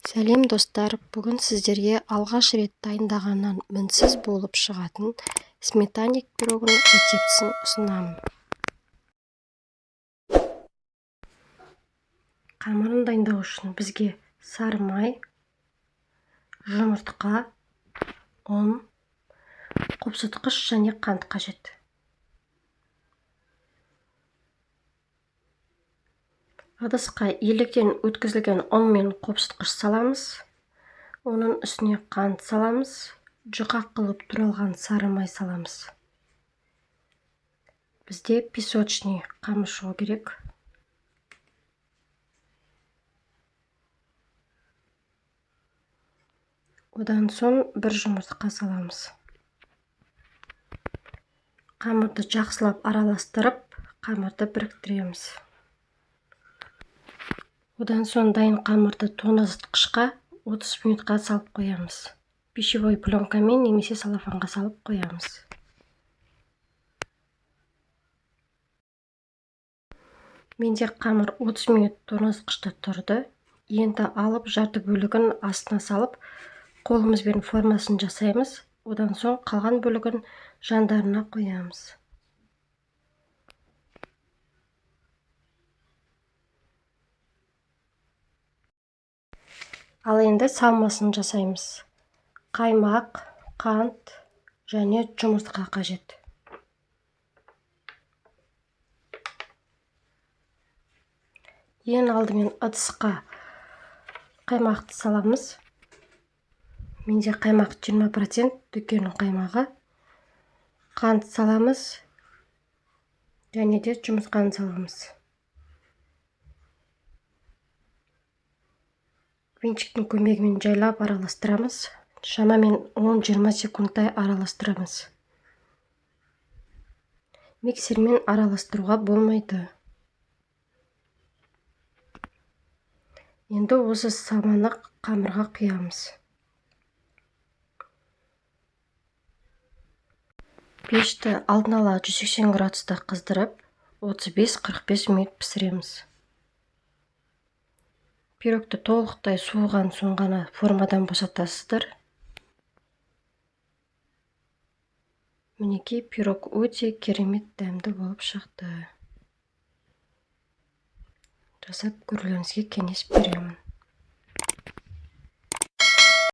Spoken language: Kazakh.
Сәлем достар, бүгін сіздерге алғаш рет дайындағаннан мінсіз болып шығатын сметанник пирогының рецептісін ұсынамын. Қамырын дайындау үшін бізге сары май, жұмыртқа, ұн, қопсытқыш және қант қажет. Ыдысқа електен өткізілген ұн мен қопсытқыш саламыз. Оның үстіне қант саламыз. Жұқа қылып туралған сары май саламыз. Бізде песочный қамыр шығу керек. Одан соң бір жұмыртқа саламыз. Қамырды жақсылап араластырып, қамырды біріктіреміз. Одан соң дайын қамырды тоңазытқышқа 30 минутқа салып қоямыз. Пищевой пленкамен немесе салафанға салып қоямыз. Менде қамыр 30 минут тоңазытқышта тұрды. Енді алып жарты бөлігін астына салып, қолымызбен формасын жасаймыз. Одан соң қалған бөлігін жандарына қоямыз. Ал енді салмасын жасаймыз. Қаймақ, қант және жұмыртқа қажет. Ең алдымен ыдысқа қаймақты саламыз. Менде қаймақ 20%, дүкеннің қаймағы. Қант саламыз және де жұмыртқаны саламыз. Венчиктің көмегімен жайлап араластырамыз. Шамамен 10-20 секундтай араластырамыз. Миксермен араластыруға болмайды. Енді осы салманы қамырға құямыз. Пешті алдын ала 180 градуста қыздырып, 35-45 минут пісіреміз. Пирогты толықтай суыған соң ғана формадан босатасыздар. Мінекей пирог өте керемет дәмді болып шықты. Жасап көрулеріңізге кеңес беремін.